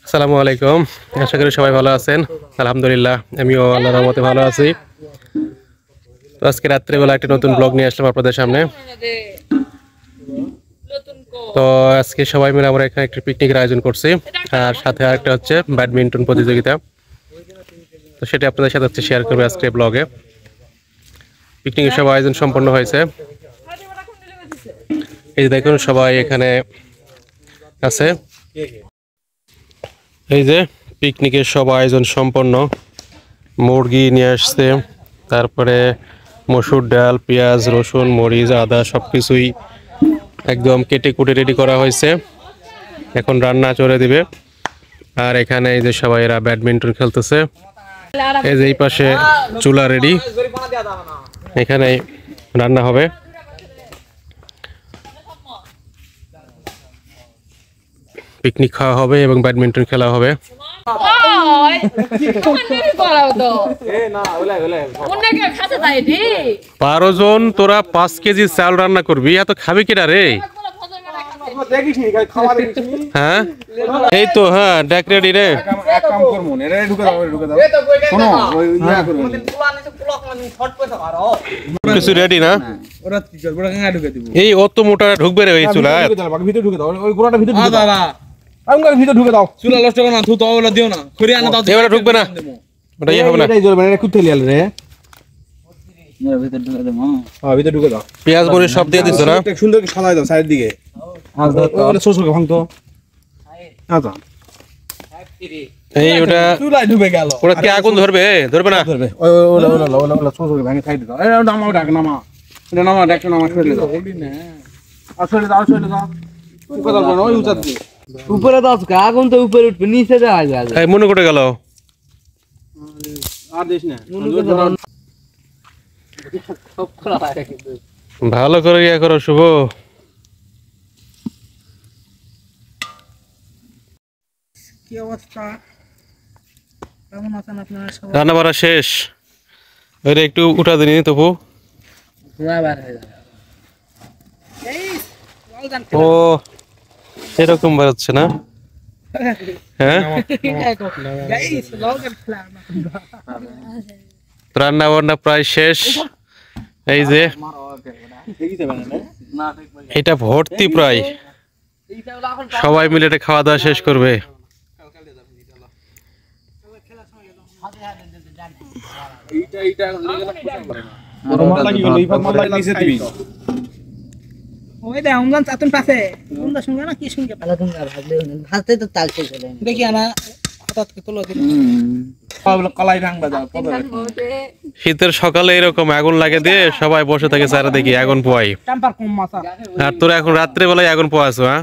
আসসালামু আলাইকুম। আশা করি সবাই ভালো আছেন। আলহামদুলিল্লাহ আমিও আল্লাহর রহমতে ভালো আছি। তো আজকে রাত্রিবেলা একটা নতুন ব্লগ নিয়ে আসলাম আপনাদের সামনে। তো আজকে সবাই মিলে আমরা এখানে একটা পিকনিকের আয়োজন করছি, আর সাথে আরেকটা হচ্ছে ব্যাডমিন্টন প্রতিযোগিতা। তো সেটা আপনাদের সাথে হচ্ছে শেয়ার করবে আজকে ব্লগে। পিকনিকের সব আয়োজন সম্পন্ন হয়েছে। এই যে দেখুন সবাই এখানে আছে। এই যে পিকনিকের সব আয়োজন সম্পন্ন। মুরগি নিয়ে আসছে, তারপরে মসুর ডাল, পেঁয়াজ, রসুন, মরিচ, আদা সবকিছুই একদম কেটে কুটে রেডি করা হয়েছে। এখন রান্না চড়ে দিবে। আর এখানে এই যে সবাই এরা ব্যাডমিন্টন খেলতেছে। এই যে এই পাশে চুলা রেডি, এখানে রান্না হবে। পিকনিক খাওয়া হবে এবং ব্যাডমিন্টন খেলা হবে। 12 জন, তোরা 5 কেজি চাল রান্না করবি, এত খাবি কিনা রে? হ্যাঁ এই তো, হ্যাঁ ডেক রেডি রে। কিছু রেডি না, এই অত মোটা ঢুকবে রে ওই চুলা। ভিতরে ঢুকে দাও, চুলা নষ্ট করো না, থু তো ওগুলো দিও না, খড়ি আনা দাও। এবারে ঢুকবে না, ওটা ইয়ে হবে না। এটাই জ্বলবে না, এটা কুত্তে লিয়াল রে। এর ভিতরে ঢুকে দাও, হ্যাঁ ভিতরে ঢুকে দাও। পেঁয়াজ মরিচ সব দিয়ে দিছ না? একটা সুন্দর করে সাজাই দাও সাইড দিকে। ওটা ছোট ভাঙ তো। আচ্ছা এই ওটা চুলাই ঢুকে গেল। ওটা কি আগুন ধরবে? ধরবে না, ধরবে। ওই ওলা ওলা ওলা ওলা ছোট করে ভাঙে সাইড দাও। এই নামা ডাক নামা, এটা নামা ডাক নামা সরে দাও। আসলে দাও, আসলে দাও। উপরে দাও, ওই উঁচা দিয়ে উপরে দাও, আগুন তো উপরে উঠবে, নিচে যাওয়া যাবে। এই মনে করে গেল। আর দেশ না ভালো করে ইয়া করো শুভ। কি অবস্থা, কেমন আছেন আপনারা সবাই? রান্না বাড়া শেষ, ওইটা একটু উঠা দিনি তবু। ও এরকম বেরোচ্ছে না? হ্যাঁ রান্না বান্না প্রায় শেষ। এই যে এটা ভর্তি প্রায়, সবাই মিলে এটা খাওয়া দাওয়া শেষ করবে। ওই দে আমজান চাতুন পাশে কোনটা শুনবে না, কি শুনবে পালা তুমি ভাজতে তো তাল শেষ হলো। দেখি না হঠাৎ করে তোলো দিন কলাই ভাঙবা যাও। শীতের সকালে এরকম আগুন লাগে দিয়ে সবাই বসে থাকে চারা দেখি আগুন পোয়াই। টেম্পার কম মাছা আর তোরা এখন রাত্রে বেলায় আগুন পোয়াছো? হ্যাঁ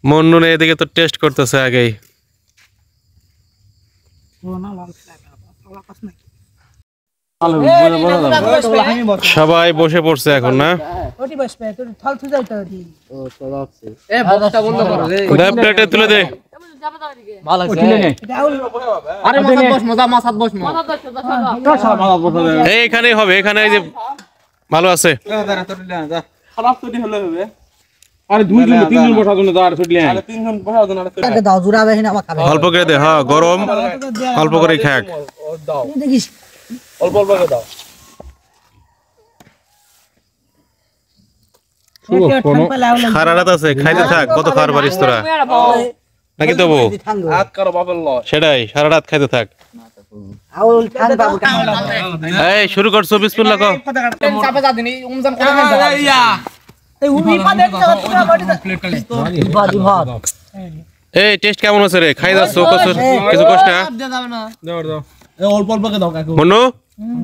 মন্নুনে এদিকে তো টেস্ট করতেছে আগেই। সবাই বসে পড়ছে এখন না? প্লেটে তুলে দে। এইখানেই হবে, এখানে এই যে ভালো আছে। খারাপ তৈরি হলে হবে। আরে দুইজন তিনজন বসার জন্য দাও, আর ছুটলে আরে তিনজন বসার জন্য আরে দাও জুড়া বেহিনা আমার খাবে অল্প করে দে। হ্যাঁ গরম, অল্প করে খাক। দাও দেখিস অল্প অল্প করে দাও। সারা রাত আছে, খাইতে থাক। কত খাওয়ার পারিস তোরা নাকি তবু? হাত করো বাপের ল। সেটাই, সারা রাত খাইতে থাক। এই শুরু করছো, বিসমিল্লাহ কও। চাপে যা দিনি উমজান করে না ইয়া এই উনি পাদে এই টেস্ট কেমন হচ্ছে রে? খাই যাচ্ছ কিছু কষ্ট না? দাও দাও এই অল্প অল্প করে দাও কাকু। মন্নু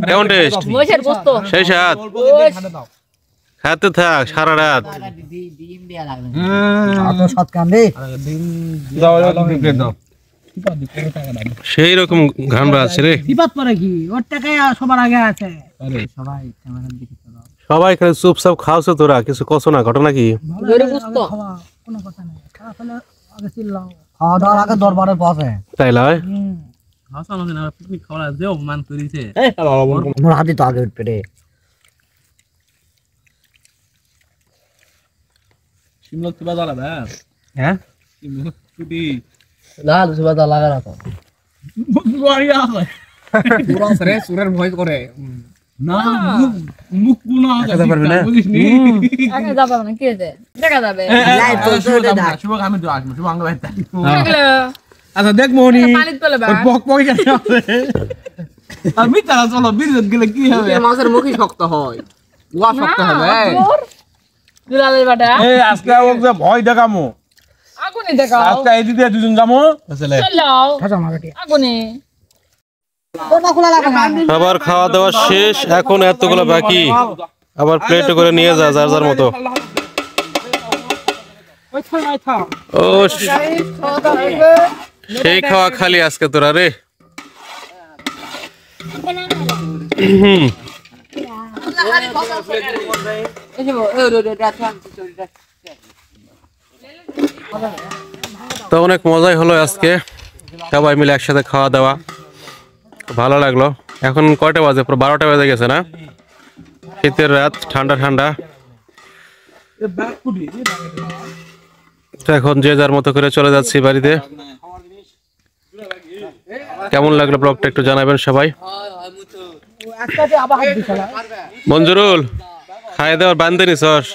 কেমন টেস্ট? মোশের গোস্ত সেই সাত খাতে থাক সারা রাত। ডিম দেয়া লাগবে এত সৎ কান রে। দাও দাও প্লেট দাও। সেই রকম ঘাম আছে রে। বিপদ পড়ে কি, ওর টাকায় সবার আগে আছে। আরে সবাই ক্যামেরার দিকে দাও। সবাই এখানে চুপচাপ খাওছো, তোরা কিছু কছো না? ঘটনা কি? গরে গোস্ত কোনো কথা নাই, খাওয়া ফেলে আগে চিল্লাও। খাওয়া দাওয়ার আগে দরবারের পাশে তাই লয়? হাসানো না পিকনিক খাওয়া দেও মান করিছে। এই মোর হাতে তো আগে উঠবে রে। শিমলা কি বাজার হবে? হ্যাঁ ছুটি লাল সুবাদা লাগা রাখো বাড়িয়া হয় পুরা সরে সুরের ভয় করে না মুখ গুনা একা পারবি না? বুঝিস নি আগে যাবে না কি হয়েছে দেখা যাবে লাইভ চলছে ওটা দেখ। শুভ আমি তো আসবো শুভ আঙ্গ বাইতে দেখলে আচ্ছা দেখ মোহনি পানিতে পেলে ওই পক পক কেন আছে আর মিটারা চলো বিরত গেলে কি হবে মাছের মুখই শক্ত হয় ওয়া শক্ত হবে দুলালের বাটা এই আজকে ওকে ভয় দেখামো আগুনে দেখাও আজকে এই দিদি দুজন যাবো চলাও আগুনে ওটা খোলা লাগবে না। আবার খাওয়া দাওয়া শেষ, এখন এতগুলো বাকি। আবার প্লেটে করে নিয়ে যা যার যার মতো। ও সেই খাওয়া খালি আজকে তোরা রে। তো অনেক মজাই হলো আজকে, সবাই মিলে একসাথে খাওয়া দাওয়া, ভালো লাগলো। এখন কয়টা বাজে? পুরো 12টা বেজে গেছে না? শীতের রাত, ঠান্ডা ঠান্ডা। তো এখন যে যার মতো করে চলে যাচ্ছি বাড়িতে। কেমন লাগলো ব্লগটা একটু জানাবেন সবাই। মঞ্জুরুল খাই দেওয়ার বান্ধে নিছস?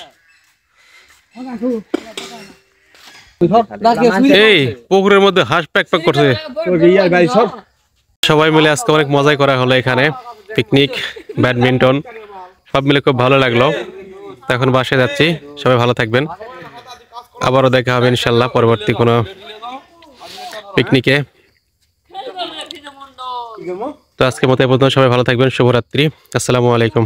এই পুকুরের মধ্যে হাঁস প্যাক প্যাক করছে। সবাই মিলে আজকে অনেক মজাই করা হলো এখানে, পিকনিক, ব্যাডমিন্টন সব মিলে খুব ভালো লাগলো। তো এখন বাসায় যাচ্ছি, সবাই ভালো থাকবেন। আবারও দেখা হবে ইনশাল্লাহ পরবর্তী কোনো পিকনিকে। তো আজকের মতো এই পর্যন্ত, সবাই ভালো থাকবেন। শুভরাত্রি, আসসালামু আলাইকুম।